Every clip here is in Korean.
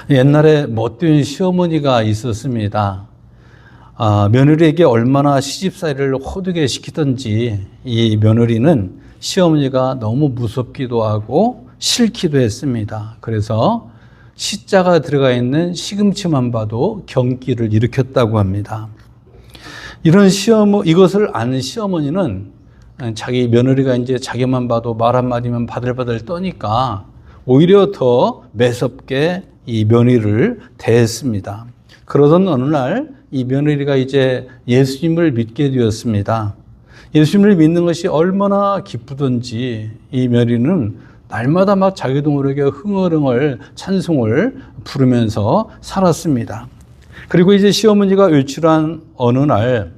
옛날에 못된 시어머니가 있었습니다. 며느리에게 얼마나 시집살이를 호되게 시키든지 이 며느리는 시어머니가 너무 무섭기도 하고 싫기도 했습니다. 그래서 시자가 들어가 있는 시금치만 봐도 경기를 일으켰다고 합니다. 이것을 아는 시어머니는 자기 며느리가 이제 자기만 봐도 말 한마디면 바들바들 떠니까 오히려 더 매섭게 이 며느리를 대했습니다. 그러던 어느 날 이 며느리가 이제 예수님을 믿게 되었습니다. 예수님을 믿는 것이 얼마나 기쁘던지 이 며느리는 날마다 막 자기도 모르게 흥얼흥얼 찬송을 부르면서 살았습니다. 그리고 이제 시어머니가 외출한 어느 날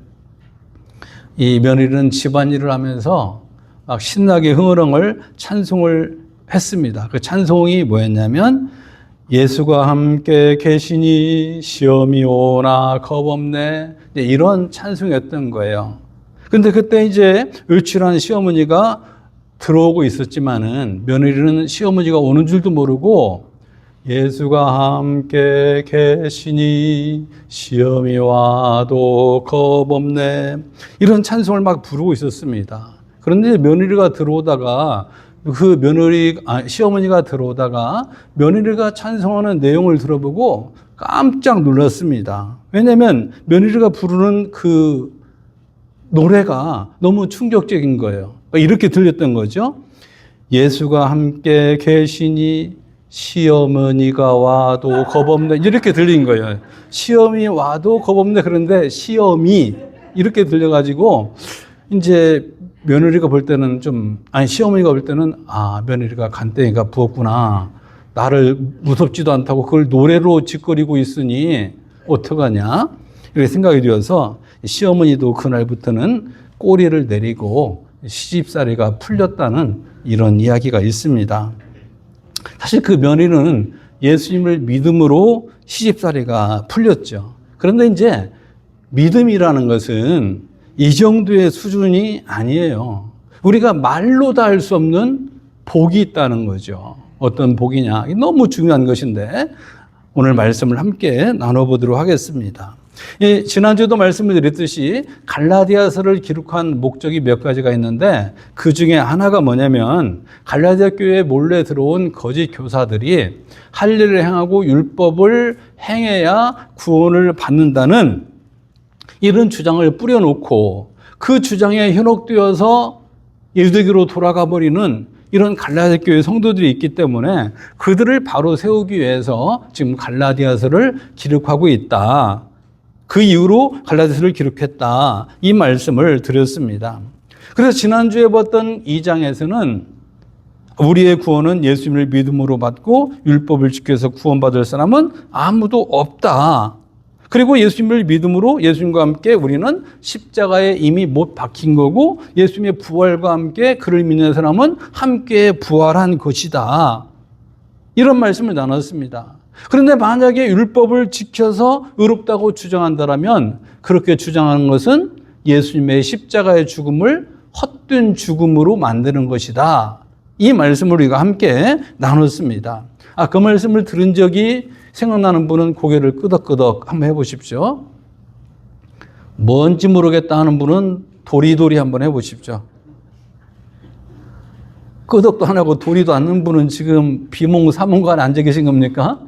이 며느리는 집안일을 하면서 막 신나게 흥얼흥얼 찬송을 했습니다. 그 찬송이 뭐였냐면 예수가 함께 계시니 시험이 오나 겁없네, 이런 찬송이었던 거예요. 근데 그때 이제 외출한 시어머니가 들어오고 있었지만은 며느리는 시어머니가 오는 줄도 모르고 예수가 함께 계시니 시험이 와도 겁없네, 이런 찬송을 막 부르고 있었습니다. 그런데 며느리가 들어오다가 시어머니가 들어오다가 며느리가 찬송하는 내용을 들어보고 깜짝 놀랐습니다. 왜냐하면 며느리가 부르는 그 노래가 너무 충격적인 거예요. 이렇게 들렸던 거죠. 예수가 함께 계시니 시어머니가 와도 겁없네, 이렇게 들린 거예요. 시험이 와도 겁없네, 그런데 시험이 이렇게 들려가지고 이제 며느리가 볼 때는 시어머니가 볼 때는 며느리가 간땡이가 부었구나, 나를 무섭지도 않다고 그걸 노래로 짓거리고 있으니 어떡하냐, 이렇게 생각이 되어서 시어머니도 그날부터는 꼬리를 내리고 시집살이가 풀렸다는 이런 이야기가 있습니다. 사실 그 며느리는 예수님을 믿음으로 시집살이가 풀렸죠. 그런데 이제 믿음이라는 것은 이 정도의 수준이 아니에요. 우리가 말로 다 할 수 없는 복이 있다는 거죠. 어떤 복이냐? 너무 중요한 것인데 오늘 말씀을 함께 나눠보도록 하겠습니다. 지난주에도 말씀을 드렸듯이 갈라디아서를 기록한 목적이 몇 가지가 있는데 그 중에 하나가 뭐냐면 갈라디아 교회에 몰래 들어온 거짓 교사들이 할 일을 행하고 율법을 행해야 구원을 받는다는 이런 주장을 뿌려놓고 그 주장에 현혹되어서 유대교로 돌아가 버리는 이런 갈라디아 교회 성도들이 있기 때문에 그들을 바로 세우기 위해서 지금 갈라디아서를 기록하고 있다. 그 이후로 갈라디아서를 기록했다. 이 말씀을 드렸습니다. 그래서 지난주에 봤던 2장에서는 우리의 구원은 예수님을 믿음으로 받고 율법을 지켜서 구원받을 사람은 아무도 없다. 그리고 예수님을 믿음으로 예수님과 함께 우리는 십자가에 이미 못 박힌 거고 예수님의 부활과 함께 그를 믿는 사람은 함께 부활한 것이다. 이런 말씀을 나눴습니다. 그런데 만약에 율법을 지켜서 의롭다고 주장한다면 그렇게 주장하는 것은 예수님의 십자가의 죽음을 헛된 죽음으로 만드는 것이다. 이 말씀을 우리가 함께 나눴습니다. 그 말씀을 들은 적이 생각나는 분은 고개를 끄덕끄덕 한번 해보십시오. 뭔지 모르겠다 하는 분은 도리도리 한번 해보십시오. 끄덕도 안 하고 도리도 않는 분은 지금 비몽사몽간에 앉아 계신 겁니까?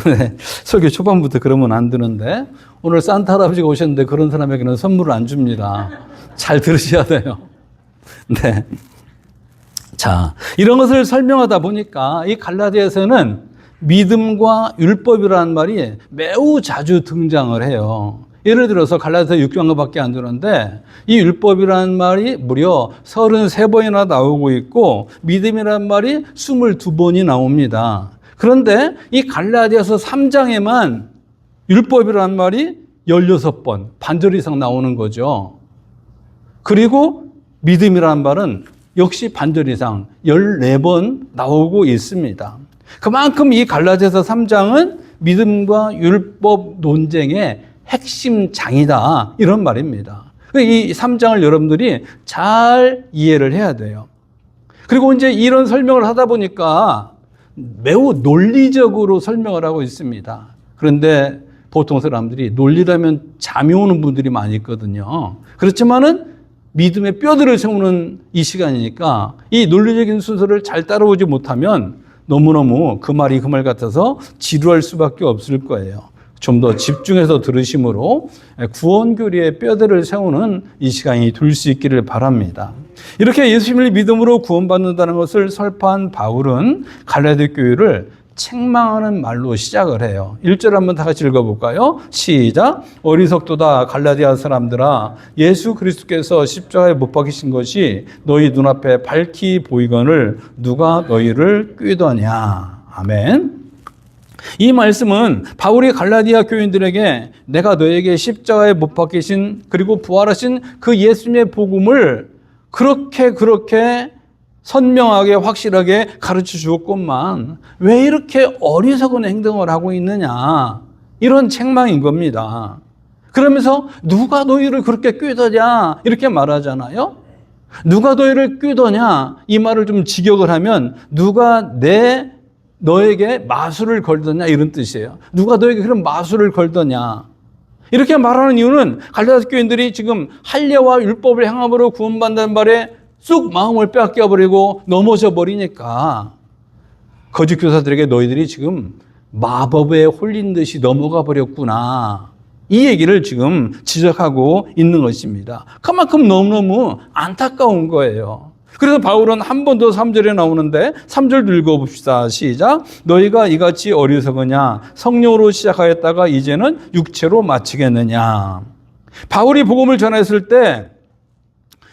네, 설교 초반부터 그러면 안 되는데 오늘 산타 할아버지가 오셨는데 그런 사람에게는 선물을 안 줍니다. 잘 들으셔야 돼요. 네. 자, 이런 것을 설명하다 보니까 이 갈라디아서는 믿음과 율법이라는 말이 매우 자주 등장을 해요. 예를 들어서 갈라디아서 6장밖에 안 되는데 이 율법이라는 말이 무려 33번이나 나오고 있고 믿음이라는 말이 22번이 나옵니다. 그런데 이 갈라디아서 3장에만 율법이라는 말이 16번, 반절 이상 나오는 거죠. 그리고 믿음이라는 말은 역시 반절 이상 14번 나오고 있습니다. 그만큼 이 갈라디아서 3장은 믿음과 율법 논쟁의 핵심 장이다, 이런 말입니다. 이 3장을 여러분들이 잘 이해를 해야 돼요. 그리고 이제 이런 설명을 하다 보니까 매우 논리적으로 설명을 하고 있습니다. 그런데 보통 사람들이 논리라면 잠이 오는 분들이 많이 있거든요. 그렇지만은 믿음의 뼈들을 세우는 이 시간이니까 이 논리적인 순서를 잘 따라오지 못하면 너무너무 그 말이 그 말 같아서 지루할 수밖에 없을 거예요. 좀 더 집중해서 들으심으로 구원교리의 뼈대를 세우는 이 시간이 될 수 있기를 바랍니다. 이렇게 예수님을 믿음으로 구원받는다는 것을 설파한 바울은 갈라디아 교회를 책망하는 말로 시작을 해요. 1절 한번 다 같이 읽어볼까요? 시작. 어리석도다 갈라디아 사람들아, 예수 그리스도께서 십자가에 못 박히신 것이 너희 눈앞에 밝히 보이거늘 누가 너희를 꾀더냐. 아멘. 이 말씀은 바울이 갈라디아 교인들에게 내가 너에게 십자가에 못 박히신 그리고 부활하신 그 예수님의 복음을 그렇게 선명하게 확실하게 가르쳐 주었건만 왜 이렇게 어리석은 행동을 하고 있느냐, 이런 책망인 겁니다. 그러면서 누가 너희를 그렇게 꾀더냐 이렇게 말하잖아요. 누가 너희를 꾀더냐 이 말을 좀 직역을 하면 누가 너에게 마술을 걸더냐 이런 뜻이에요. 누가 너에게 그런 마술을 걸더냐. 이렇게 말하는 이유는 갈라디아 교인들이 지금 할례와 율법을 행함으로 구원받는 말에 쑥 마음을 빼앗겨버리고 넘어져 버리니까 거짓 교사들에게 너희들이 지금 마법에 홀린 듯이 넘어가 버렸구나, 이 얘기를 지금 지적하고 있는 것입니다. 그만큼 너무너무 안타까운 거예요. 그래서 바울은 한 번 더 3절에 나오는데 3절도 읽어봅시다. 시작. 너희가 이같이 어리석으냐, 성령으로 시작하였다가 이제는 육체로 마치겠느냐. 바울이 복음을 전했을 때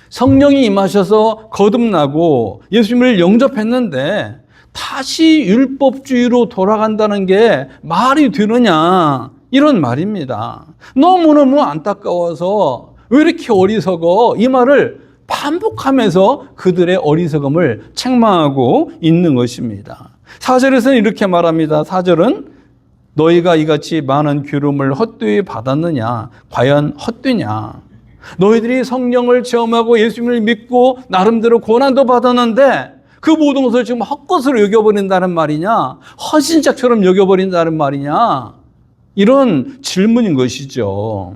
성령이 임하셔서 거듭나고 예수님을 영접했는데 다시 율법주의로 돌아간다는 게 말이 되느냐, 이런 말입니다. 너무너무 안타까워서 왜 이렇게 어리석어, 이 말을 반복하면서 그들의 어리석음을 책망하고 있는 것입니다. 4절에서는 이렇게 말합니다. 4절은 너희가 이같이 많은 기름을 헛되이 받았느냐, 과연 헛되냐. 너희들이 성령을 체험하고 예수님을 믿고 나름대로 고난도 받았는데 그 모든 것을 지금 헛것으로 여겨버린다는 말이냐, 허신짝처럼 여겨버린다는 말이냐, 이런 질문인 것이죠.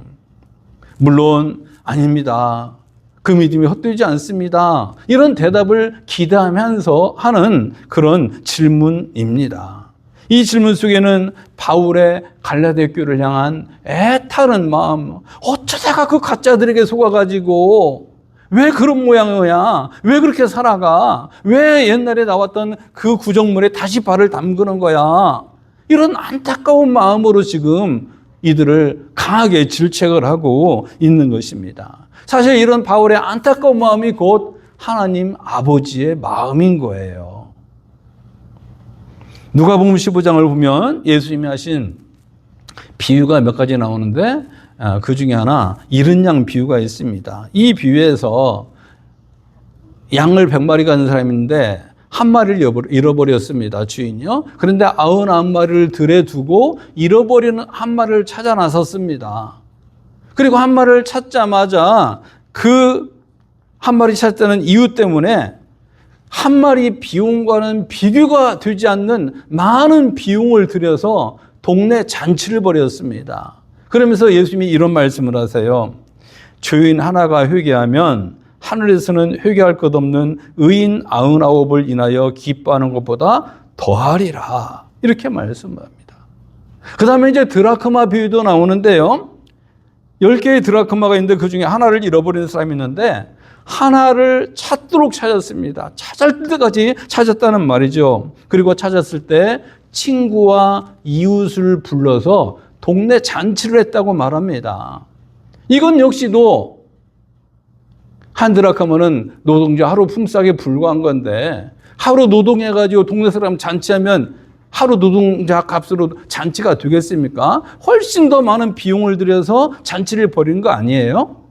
물론 아닙니다, 그 믿음이 헛되지 않습니다, 이런 대답을 기대하면서 하는 그런 질문입니다. 이 질문 속에는 바울의 갈라디아 교회를 향한 애타는 마음, 어쩌다가 그 가짜들에게 속아가지고 왜 그런 모양이야, 왜 그렇게 살아가, 왜 옛날에 나왔던 그 구정물에 다시 발을 담그는 거야, 이런 안타까운 마음으로 지금 이들을 강하게 질책을 하고 있는 것입니다. 사실 이런 바울의 안타까운 마음이 곧 하나님 아버지의 마음인 거예요. 누가복음 15장을 보면 예수님이 하신 비유가 몇 가지 나오는데 그 중에 하나 잃은 양 비유가 있습니다. 이 비유에서 양을 100마리가 있는 사람이 있는데 한 마리를 잃어버렸습니다, 주인이요. 그런데 99마리를 들에 두고 잃어버리는 한 마리를 찾아 나섰습니다. 그리고 한 마리를 찾자마자 그 한 마리 찾았다는 이유 때문에 한 마리 비용과는 비교가 되지 않는 많은 비용을 들여서 동네 잔치를 벌였습니다. 그러면서 예수님이 이런 말씀을 하세요. 죄인 하나가 회개하면 하늘에서는 회개할 것 없는 의인 99을 인하여 기뻐하는 것보다 더하리라, 이렇게 말씀합니다. 그 다음에 이제 드라크마 비유도 나오는데요. 10개의 드라크마가 있는데 그 중에 하나를 잃어버리는 사람이 있는데 하나를 찾도록 찾았습니다. 찾을 때까지 찾았다는 말이죠. 그리고 찾았을 때 친구와 이웃을 불러서 동네 잔치를 했다고 말합니다. 이건 역시도 한 드라크마는 노동자 하루 품삯에 불과한 건데 하루 노동해가지고 동네 사람 잔치하면 하루 노동자 값으로 잔치가 되겠습니까? 훨씬 더 많은 비용을 들여서 잔치를 벌이는 거 아니에요?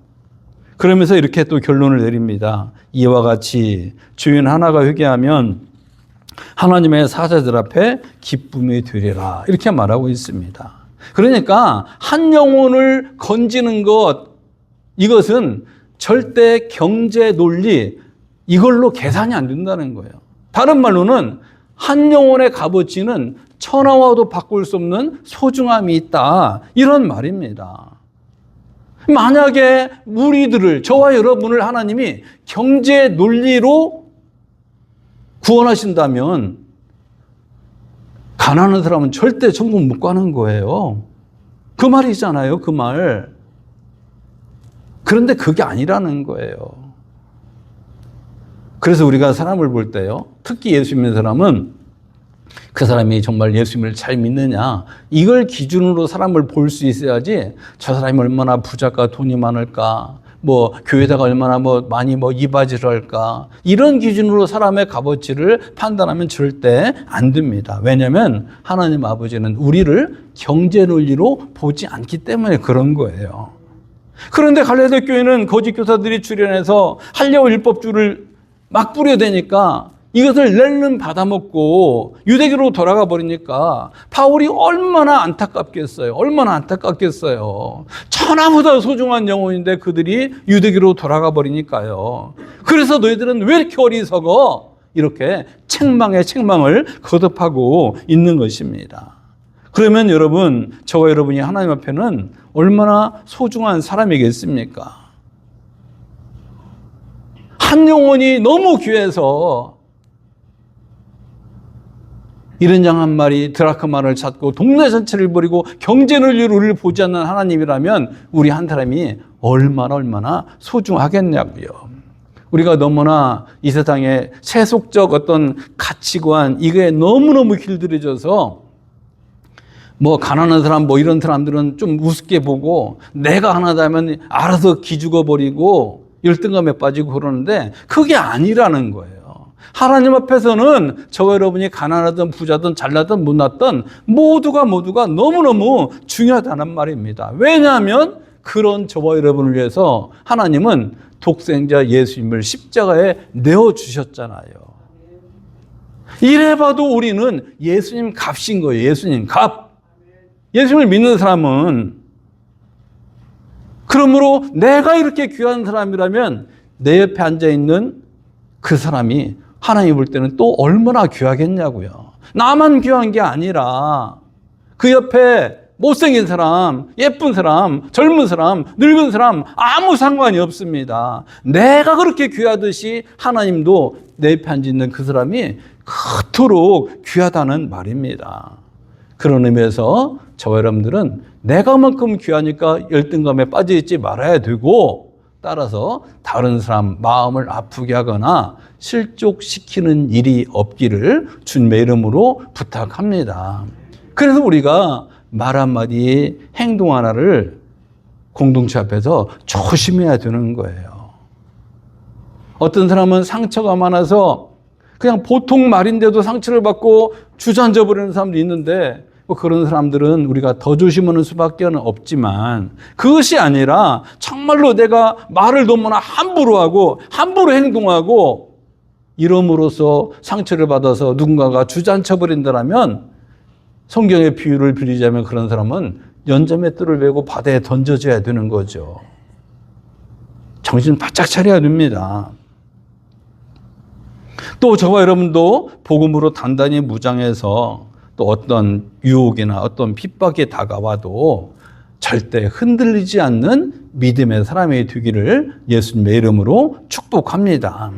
그러면서 이렇게 또 결론을 내립니다. 이와 같이 주인 하나가 회개하면 하나님의 사자들 앞에 기쁨이 되리라, 이렇게 말하고 있습니다. 그러니까 한 영혼을 건지는 것, 이것은 절대 경제 논리, 이걸로 계산이 안 된다는 거예요. 다른 말로는 한 영혼의 값어치는 천하와도 바꿀 수 없는 소중함이 있다. 이런 말입니다. 만약에 우리들을, 저와 여러분을 하나님이 경제 논리로 구원하신다면 가난한 사람은 절대 천국 못 가는 거예요. 그 말이잖아요, 그 말. 그런데 그게 아니라는 거예요. 그래서 우리가 사람을 볼 때요, 특히 예수 믿는 사람은 그 사람이 정말 예수님을 잘 믿느냐, 이걸 기준으로 사람을 볼 수 있어야지, 저 사람이 얼마나 부자일까, 돈이 많을까, 교회다가 얼마나 많이 이바지를 할까, 이런 기준으로 사람의 값어치를 판단하면 절대 안 됩니다. 왜냐하면 하나님 아버지는 우리를 경제 논리로 보지 않기 때문에 그런 거예요. 그런데 갈라디아 교회는 거짓 교사들이 출현해서 할례와 율법주를 막 뿌려대니까 이것을 낼름 받아먹고 유대교로 돌아가 버리니까 바울이 얼마나 안타깝겠어요. 얼마나 안타깝겠어요. 천하보다 소중한 영혼인데 그들이 유대교로 돌아가 버리니까요. 그래서 너희들은 왜 이렇게 어리석어? 이렇게 책망에 책망을 거듭하고 있는 것입니다. 그러면 여러분, 저와 여러분이 하나님 앞에는 얼마나 소중한 사람이겠습니까? 한 영혼이 너무 귀해서 이른 양 한 마리 드라크마를 찾고 동네 전체를 버리고 경제 논리로 우리를 보지 않는 하나님이라면 우리 한 사람이 얼마나 소중하겠냐고요. 우리가 너무나 이 세상에 세속적 어떤 가치관, 이게 너무너무 길들여져서 가난한 사람, 이런 사람들은 좀 우습게 보고 내가 하나다면 알아서 기죽어버리고 열등감에 빠지고 그러는데 그게 아니라는 거예요. 하나님 앞에서는 저와 여러분이 가난하든 부자든 잘나든 못났든 모두가 너무너무 중요하다는 말입니다. 왜냐하면 그런 저와 여러분을 위해서 하나님은 독생자 예수님을 십자가에 내어주셨잖아요. 이래봐도 우리는 예수님 값인 거예요. 예수님 값. 예수님을 믿는 사람은, 그러므로 내가 이렇게 귀한 사람이라면 내 옆에 앉아있는 그 사람이 하나님 볼 때는 또 얼마나 귀하겠냐고요. 나만 귀한 게 아니라 그 옆에 못생긴 사람, 예쁜 사람, 젊은 사람, 늙은 사람 아무 상관이 없습니다. 내가 그렇게 귀하듯이 하나님도 내 옆에 앉아있는 그 사람이 그토록 귀하다는 말입니다. 그런 의미에서 저와 여러분들은 내가만큼 귀하니까 열등감에 빠져있지 말아야 되고, 따라서 다른 사람 마음을 아프게 하거나 실족시키는 일이 없기를 주님의 이름으로 부탁합니다. 그래서 우리가 말 한마디, 행동 하나를 공동체 앞에서 조심해야 되는 거예요. 어떤 사람은 상처가 많아서 그냥 보통 말인데도 상처를 받고 주저앉아 버리는 사람도 있는데, 그런 사람들은 우리가 더 조심하는 수밖에 없지만, 그것이 아니라 정말로 내가 말을 너무나 함부로 하고 함부로 행동하고 이름으로써 상처를 받아서 누군가가 주저앉혀 버린다면, 성경의 비유를 빌리자면 그런 사람은 연점의 뜰을 메고 바다에 던져져야 되는 거죠. 정신 바짝 차려야 됩니다. 또 저와 여러분도 복음으로 단단히 무장해서 또 어떤 유혹이나 어떤 핍박이 다가와도 절대 흔들리지 않는 믿음의 사람이 되기를 예수님의 이름으로 축복합니다.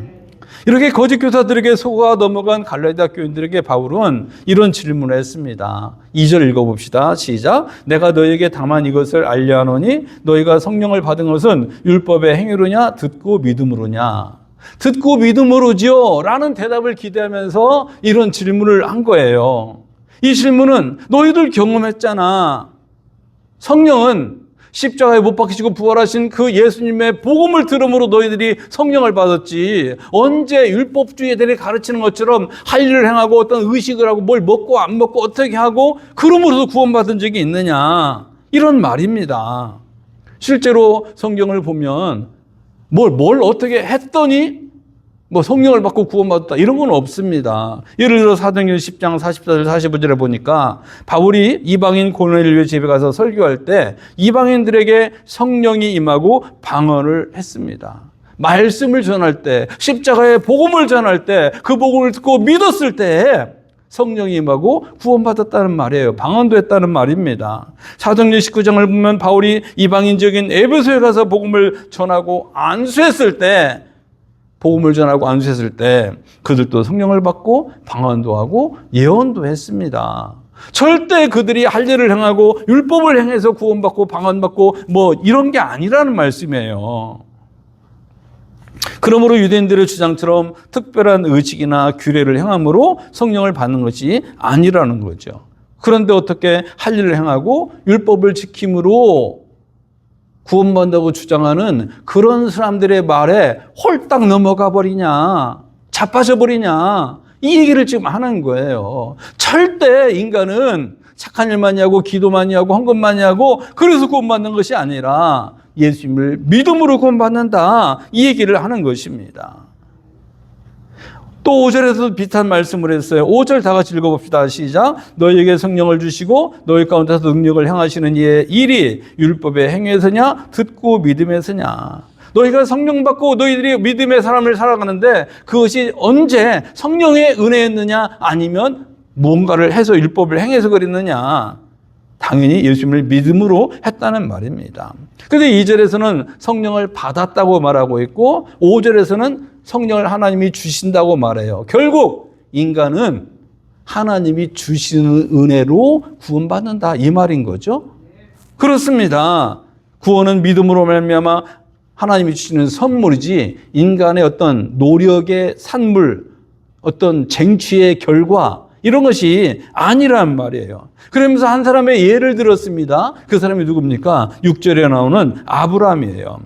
이렇게 거짓 교사들에게 속아 넘어간 갈라디아 교인들에게 바울은 이런 질문을 했습니다. 2절 읽어봅시다. 시작. 내가 너희에게 다만 이것을 알려하노니 너희가 성령을 받은 것은 율법의 행위로냐 듣고 믿음으로냐. 듣고 믿음으로지요 라는 대답을 기대하면서 이런 질문을 한 거예요. 이 질문은 너희들 경험했잖아. 성령은 십자가에 못 박히시고 부활하신 그 예수님의 복음을 들음으로 너희들이 성령을 받았지. 언제 율법주의들이 가르치는 것처럼 할 일을 행하고 어떤 의식을 하고 뭘 먹고 안 먹고 어떻게 하고 그럼으로써 구원받은 적이 있느냐. 이런 말입니다. 실제로 성경을 보면 뭘 어떻게 했더니 성령을 받고 구원받았다 이런 건 없습니다. 예를 들어 사도행전 10장 44절 45절에 보니까 바울이 이방인 고넬료 집에 가서 설교할 때 이방인들에게 성령이 임하고 방언을 했습니다. 말씀을 전할 때, 십자가의 복음을 전할 때, 그 복음을 듣고 믿었을 때 성령이 임하고 구원받았다는 말이에요. 방언도 했다는 말입니다. 사도행전 19장을 보면 바울이 이방인적인 에베소에 가서 복음을 전하고 안수했을 때 그들도 성령을 받고 방언도 하고 예언도 했습니다. 절대 그들이 할 일을 행하고 율법을 행해서 구원받고 방언받고 뭐 이런 게 아니라는 말씀이에요. 그러므로 유대인들의 주장처럼 특별한 의식이나 규례를 행함으로 성령을 받는 것이 아니라는 거죠. 그런데 어떻게 할 일을 행하고 율법을 지킴으로 구원받는다고 주장하는 그런 사람들의 말에 홀딱 넘어가 버리냐, 자빠져 버리냐, 이 얘기를 지금 하는 거예요. 절대 인간은 착한 일 많이 하고 기도 많이 하고 헌금 많이 하고 그래서 구원받는 것이 아니라 예수님을 믿음으로 구원받는다, 이 얘기를 하는 것입니다. 또 5절에서도 비슷한 말씀을 했어요. 5절 다 같이 읽어봅시다. 시작. 너희에게 성령을 주시고 너희 가운데서 능력을 행하시는 이의 일이 율법의 행위에서냐 듣고 믿음에서냐. 너희가 성령 받고 너희들이 믿음의 사람을 살아가는데 그것이 언제 성령의 은혜였느냐 아니면 뭔가를 해서 율법을 행해서 그랬느냐. 당연히 예수님을 믿음으로 했다는 말입니다. 그런데 2절에서는 성령을 받았다고 말하고 있고 5절에서는 성령을 하나님이 주신다고 말해요. 결국 인간은 하나님이 주시는 은혜로 구원받는다, 이 말인 거죠. 그렇습니다. 구원은 믿음으로 말미암아 하나님이 주시는 선물이지 인간의 어떤 노력의 산물, 어떤 쟁취의 결과 이런 것이 아니란 말이에요. 그러면서 한 사람의 예를 들었습니다. 그 사람이 누굽니까? 6절에 나오는 아브라함이에요.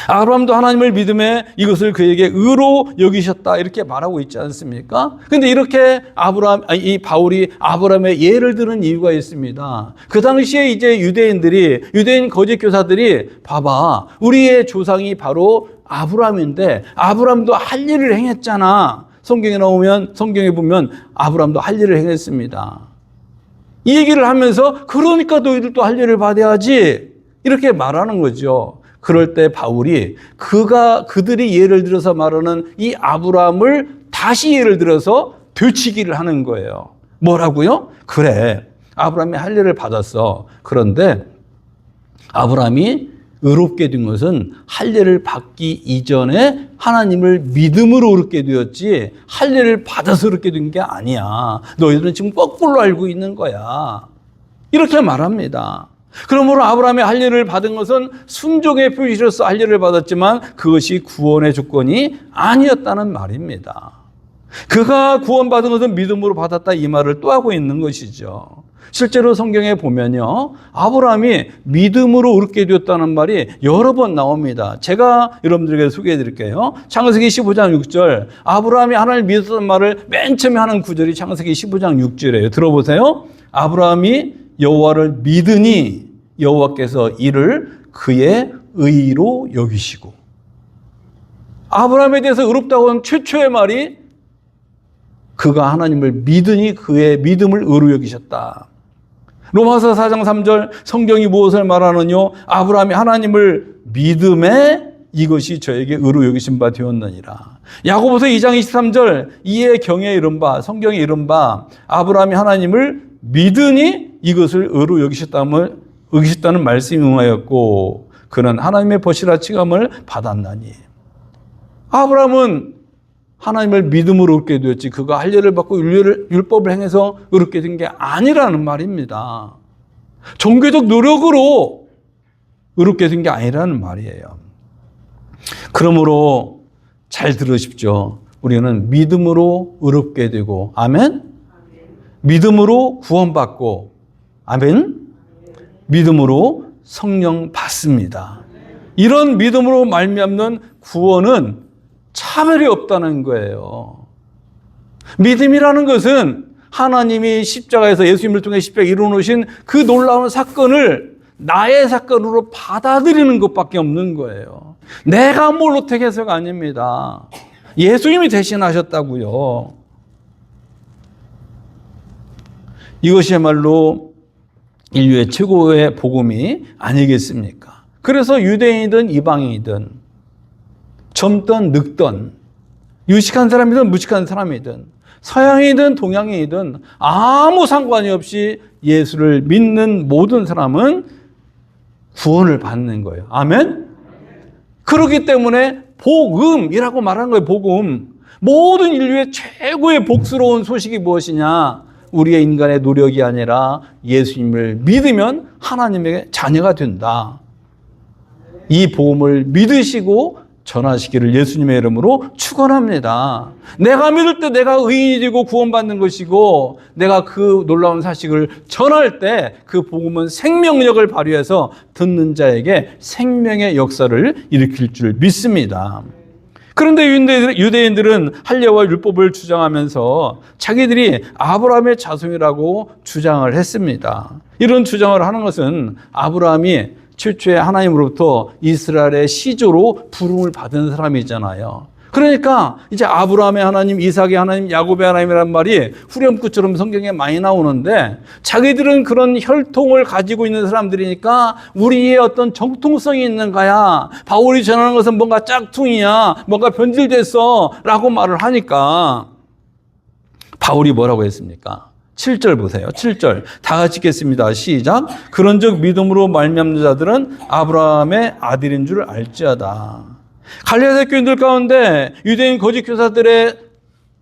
아브라함도 하나님을 믿음에 이것을 그에게 의로 여기셨다, 이렇게 말하고 있지 않습니까? 근데 이렇게 이 바울이 아브라함의 예를 드는 이유가 있습니다. 그 당시에 이제 유대인 거짓 교사들이 봐봐, 우리의 조상이 바로 아브라함인데 아브라함도 할 일을 행했잖아. 성경에 보면 아브라함도 할 일을 행했습니다. 이 얘기를 하면서 그러니까 너희들도 할 일을 받아야지, 이렇게 말하는 거죠. 그럴 때 바울이 그들이 예를 들어서 말하는 이 아브라함을 다시 예를 들어서 되치기를 하는 거예요. 뭐라고요? 그래, 아브라함이 할 일을 받았어. 그런데 아브라함이 의롭게 된 것은 할 일을 받기 이전에 하나님을 믿음으로 의롭게 되었지 할 일을 받아서 의롭게 된 게 아니야. 너희들은 지금 거꾸로 알고 있는 거야. 이렇게 말합니다. 그러므로 아브라함이 할 일을 받은 것은 순종의 표시로서 할 일을 받았지만 그것이 구원의 조건이 아니었다는 말입니다. 그가 구원받은 것은 믿음으로 받았다, 이 말을 또 하고 있는 것이죠. 실제로 성경에 보면요, 아브라함이 믿음으로 의롭게 되었다는 말이 여러 번 나옵니다. 제가 여러분들에게 소개해 드릴게요. 창세기 15장 6절, 아브라함이 하나님을 믿었다는 말을 맨 처음에 하는 구절이 창세기 15장 6절이에요. 들어보세요. 아브라함이 여호와를 믿으니 여호와께서 이를 그의 의로 여기시고. 아브라함에 대해서 의롭다고 하는 최초의 말이 그가 하나님을 믿으니 그의 믿음을 의로 여기셨다. 로마서 4장 3절 성경이 무엇을 말하느뇨? 아브라함이 하나님을 믿음에 이것이 저에게 의로 여기신 바 되었느니라. 야고보서 2장 23절 이에 경에 이른 바, 성경에 이른 바 아브라함이 하나님을 믿으니 이것을 의로 여기셨다는 말씀이 응하였고 그는 하나님의 벗이라 칭함을 받았나니. 아브라함은 하나님을 믿음으로 의롭게 되었지 그가 할 일을 받고 율법을 행해서 의롭게 된 게 아니라는 말입니다. 종교적 노력으로 의롭게 된 게 아니라는 말이에요. 그러므로 잘 들으십시오. 우리는 믿음으로 의롭게 되고, 아멘? 믿음으로 구원받고, 아멘? 믿음으로 성령 받습니다. 이런 믿음으로 말미암는 구원은 차별이 없다는 거예요. 믿음이라는 것은 하나님이 십자가에서 예수님을 통해 십자가에 이루어놓으신 그 놀라운 사건을 나의 사건으로 받아들이는 것밖에 없는 거예요. 내가 뭘 어떻게 해서가 아닙니다. 예수님이 대신하셨다고요. 이것이야말로 인류의 최고의 복음이 아니겠습니까? 그래서 유대인이든 이방인이든 젊든 늙든 유식한 사람이든 무식한 사람이든 서양이든 동양이든 아무 상관이 없이 예수를 믿는 모든 사람은 구원을 받는 거예요. 아멘? 그렇기 때문에 복음이라고 말하는 거예요. 복음. 모든 인류의 최고의 복스러운 소식이 무엇이냐? 우리의 인간의 노력이 아니라 예수님을 믿으면 하나님의 자녀가 된다. 이 복음을 믿으시고 전하시기를 예수님의 이름으로 축원합니다. 내가 믿을 때 내가 의인이 되고 구원받는 것이고, 내가 그 놀라운 사실을 전할 때 그 복음은 생명력을 발휘해서 듣는 자에게 생명의 역사를 일으킬 줄 믿습니다. 그런데 유대인들은 할례와 율법을 주장하면서 자기들이 아브라함의 자손이라고 주장을 했습니다. 이런 주장을 하는 것은 아브라함이 최초에 하나님으로부터 이스라엘의 시조로 부름을 받은 사람이잖아요. 그러니까 이제 아브라함의 하나님, 이삭의 하나님, 야곱의 하나님이란 말이 후렴구처럼 성경에 많이 나오는데, 자기들은 그런 혈통을 가지고 있는 사람들이니까 우리의 어떤 정통성이 있는가야, 바울이 전하는 것은 뭔가 짝퉁이야, 뭔가 변질됐어 라고 말을 하니까 바울이 뭐라고 했습니까? 7절 보세요. 7절 다 같이 읽겠습니다. 시작. 그런즉 믿음으로 말미암는 자들은 아브라함의 아들인 줄 알지어다. 갈릴리 교인들 가운데 유대인 거짓 교사들의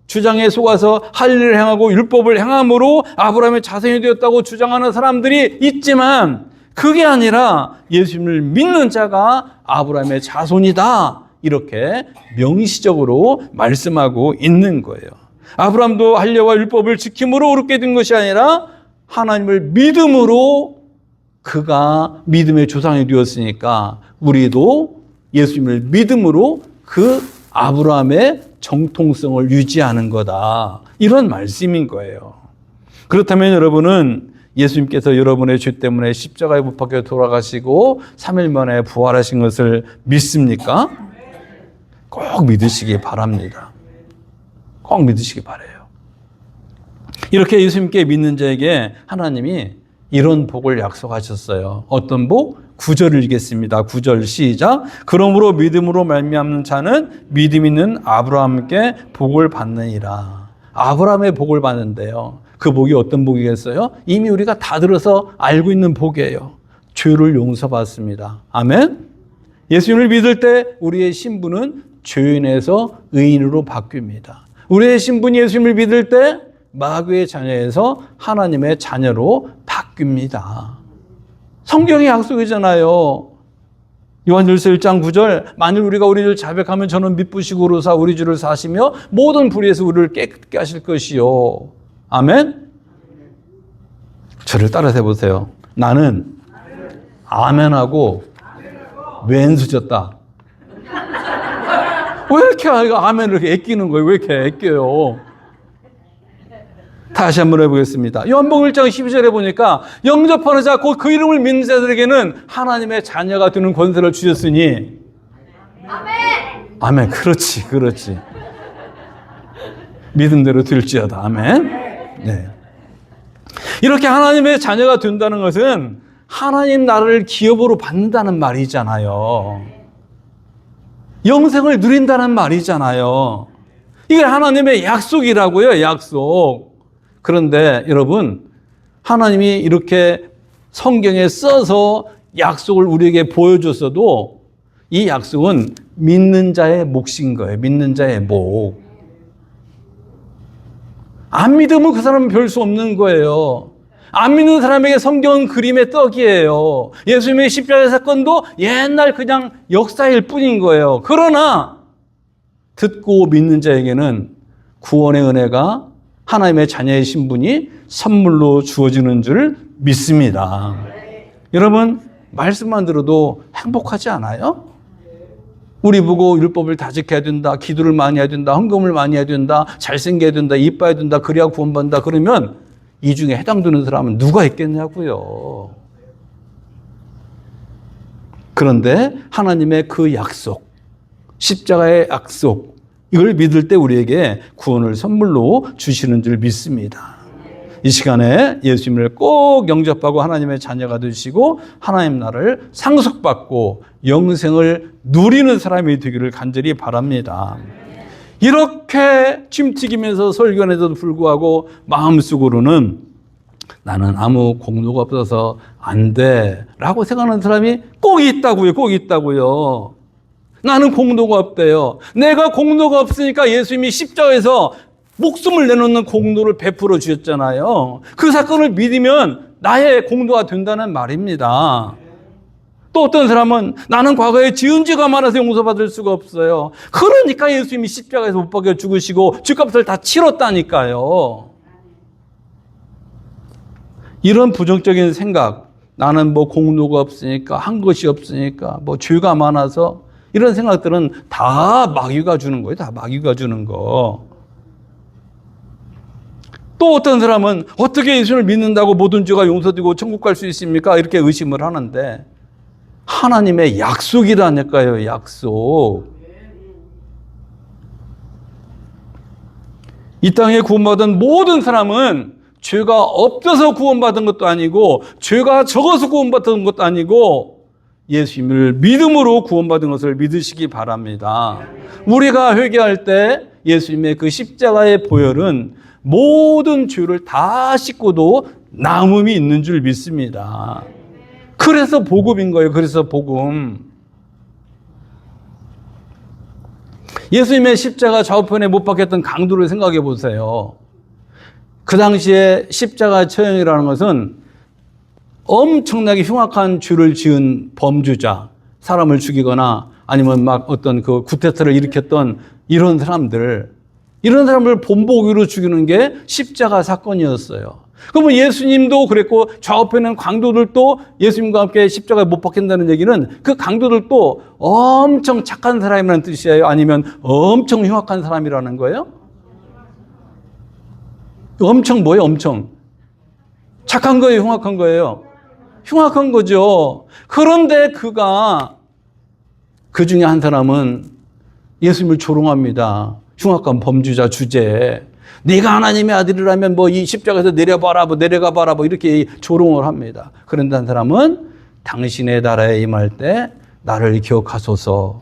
주장에 속아서 할례를 행하고 율법을 행함으로 아브라함의 자손이 되었다고 주장하는 사람들이 있지만, 그게 아니라 예수님을 믿는 자가 아브라함의 자손이다, 이렇게 명시적으로 말씀하고 있는 거예요. 아브라함도 할례와 율법을 지킴으로 옳게 된 것이 아니라 하나님을 믿음으로 그가 믿음의 조상이 되었으니까 우리도 예수님을 믿음으로 그 아브라함의 정통성을 유지하는 거다, 이런 말씀인 거예요. 그렇다면 여러분은 예수님께서 여러분의 죄 때문에 십자가에 못 박혀 돌아가시고 3일 만에 부활하신 것을 믿습니까? 꼭 믿으시기 바랍니다. 꼭 믿으시기 바라요. 이렇게 예수님께 믿는 자에게 하나님이 이런 복을 약속하셨어요. 어떤 복? 9절을 읽겠습니다. 9절 시작. 그러므로 믿음으로 말미암는 자는 믿음 있는 아브라함께 복을 받느니라. 아브라함의 복을 받는데요. 그 복이 어떤 복이겠어요? 이미 우리가 다 들어서 알고 있는 복이에요. 죄를 용서받습니다. 아멘? 예수님을 믿을 때 우리의 신분은 죄인에서 의인으로 바뀝니다. 우리의 신분, 예수님을 믿을 때 마귀의 자녀에서 하나님의 자녀로 바뀝니다. 성경의 약속이잖아요. 요한일서 1장 9절 만일 우리가 우리를 자백하면 저는 미쁘시고 로사 우리 주를 사시며 모든 불의에서 우리를 깨끗게 하실 것이요. 아멘? 저를 따라서 해보세요. 나는 아멘하고 왼수졌다. 왜 이렇게 아멘을 애끼는 거예요? 왜 이렇게 애껴요? 다시 한번 해보겠습니다. 요한복음 1장 12절에 보니까 영접하는 자 곧 그 이름을 믿는 자들에게는 하나님의 자녀가 되는 권세를 주셨으니 아멘. 아멘. 그렇지. 믿음대로 될지어다. 아멘. 네. 이렇게 하나님의 자녀가 된다는 것은 하나님 나라를 기업으로 받는다는 말이잖아요. 영생을 누린다는 말이잖아요. 이게 하나님의 약속이라고요. 약속. 그런데 여러분, 하나님이 이렇게 성경에 써서 약속을 우리에게 보여줬어도 이 약속은 믿는 자의 몫인 거예요. 믿는 자의 몫. 안 믿으면 그 사람은 별 수 없는 거예요. 안 믿는 사람에게 성경은 그림의 떡이에요. 예수님의 십자가 사건도 옛날 그냥 역사일 뿐인 거예요. 그러나 듣고 믿는 자에게는 구원의 은혜가, 하나님의 자녀의 신분이 선물로 주어지는 줄 믿습니다. 여러분, 말씀만 들어도 행복하지 않아요? 우리 보고 율법을 다 지켜야 된다, 기도를 많이 해야 된다, 헌금을 많이 해야 된다, 잘생겨야 된다, 이뻐야 된다, 그래야 구원받는다 그러면 이 중에 해당되는 사람은 누가 있겠냐고요. 그런데 하나님의 그 약속, 십자가의 약속, 이걸 믿을 때 우리에게 구원을 선물로 주시는 줄 믿습니다. 이 시간에 예수님을 꼭 영접하고 하나님의 자녀가 되시고 하나님 나라를 상속받고 영생을 누리는 사람이 되기를 간절히 바랍니다. 이렇게 찜튀기면서 설교에도 불구하고 마음속으로는 나는 아무 공로가 없어서 안 돼 라고 생각하는 사람이 꼭 있다고요. 꼭 있다고요. 나는 공로가 없대요. 내가 공로가 없으니까 예수님이 십자가에서 목숨을 내놓는 공로를 베풀어 주셨잖아요. 그 사건을 믿으면 나의 공로가 된다는 말입니다. 또 어떤 사람은 나는 과거에 지은 죄가 많아서 용서받을 수가 없어요. 그러니까 예수님이 십자가에서 못 박혀 죽으시고 죄값을 다 치렀다니까요. 이런 부정적인 생각, 나는 뭐 공로가 없으니까, 한 것이 없으니까, 뭐 죄가 많아서, 이런 생각들은 다 마귀가 주는 거예요. 다 마귀가 주는 거. 또 어떤 사람은 어떻게 예수를 믿는다고 모든 죄가 용서되고 천국 갈 수 있습니까? 이렇게 의심을 하는데, 하나님의 약속이라니까요. 약속. 이 땅에 구원받은 모든 사람은 죄가 없어서 구원받은 것도 아니고 죄가 적어서 구원받은 것도 아니고 예수님을 믿음으로 구원받은 것을 믿으시기 바랍니다. 우리가 회개할 때 예수님의 그 십자가의 보혈은 모든 죄를 다 씻고도 남음이 있는 줄 믿습니다. 그래서 복음인 거예요. 그래서 복음. 예수님의 십자가 좌우편에 못 박혔던 강도를 생각해 보세요. 그 당시에 십자가 처형이라는 것은 엄청나게 흉악한 죄를 지은 범죄자, 사람을 죽이거나 아니면 막 어떤 그 구테타를 일으켰던 이런 사람들, 이런 사람을 본보기로 죽이는 게 십자가 사건이었어요. 그러면 예수님도 그랬고 좌우편에는 강도들도 예수님과 함께 십자가에 못 박힌다는 얘기는 그 강도들도 엄청 착한 사람이라는 뜻이에요? 아니면 엄청 흉악한 사람이라는 거예요? 엄청 뭐예요? 엄청. 착한 거예요? 흉악한 거예요? 흉악한 거죠. 그런데 그가 그 중에 한 사람은 예수님을 조롱합니다. 흉악한 범죄자 주제에. 네가 하나님의 아들이라면 뭐 이 십자가에서 내려봐라, 뭐 내려가 봐라, 뭐 이렇게 조롱을 합니다. 그런데 한 사람은 당신의 나라에 임할 때 나를 기억하소서.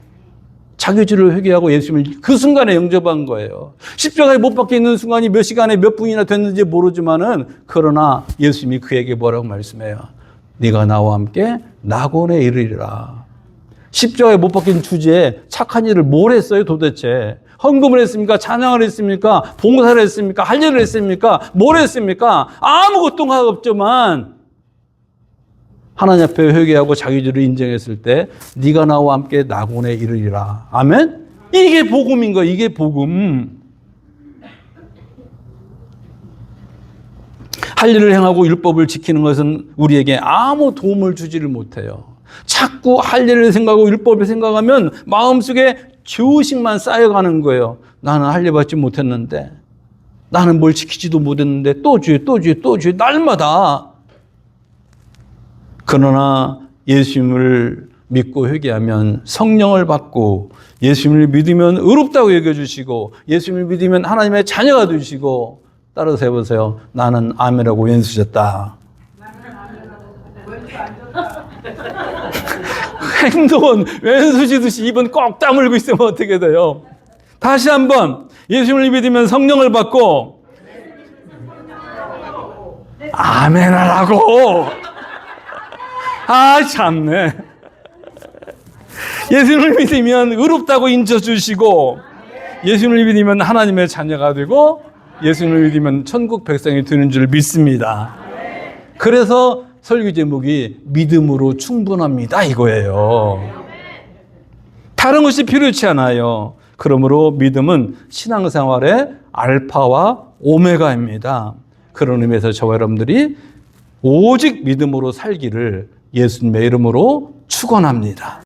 자기 죄를 회개하고 예수님을 그 순간에 영접한 거예요. 십자가에 못 박혀 있는 순간이 몇 시간에 몇 분이나 됐는지 모르지만은 그러나 예수님이 그에게 뭐라고 말씀해요? 네가 나와 함께 낙원에 이르리라. 십자가에 못 박힌 주제에 착한 일을 뭘 했어요 도대체? 헌금을 했습니까? 찬양을 했습니까? 봉사를 했습니까? 할 일을 했습니까? 뭘 했습니까? 아무것도 없지만 하나님 앞에 회개하고 자기 죄를 인정했을 때 네가 나와 함께 낙원에 이르리라. 아멘? 이게 복음인 거예요. 이게 복음. 할 일을 행하고 율법을 지키는 것은 우리에게 아무 도움을 주지를 못해요. 자꾸 할 일을 생각하고 율법을 생각하면 마음속에 죄의식만 쌓여가는 거예요. 나는 할 일 받지 못했는데, 나는 뭘 지키지도 못했는데 또 죄, 날마다. 그러나 예수님을 믿고 회개하면 성령을 받고 예수님을 믿으면 의롭다고 여겨주시고 예수님을 믿으면 하나님의 자녀가 되시고 따라서 해보세요. 나는 아멘하고 왼수졌다. 행동은 왼수지듯이 입은 꼭 다물고 있으면 어떻게 돼요? 다시 한번 예수님을 믿으면 성령을 받고 아멘하라고. 아 참네. 예수님을 믿으면 의롭다고 인쳐주시고 예수님을 믿으면 하나님의 자녀가 되고 예수님을 믿으면 천국 백성이 되는 줄 믿습니다. 그래서 설교 제목이 믿음으로 충분합니다 이거예요. 다른 것이 필요치 않아요. 그러므로 믿음은 신앙생활의 알파와 오메가입니다. 그런 의미에서 저와 여러분들이 오직 믿음으로 살기를 예수님의 이름으로 축원합니다.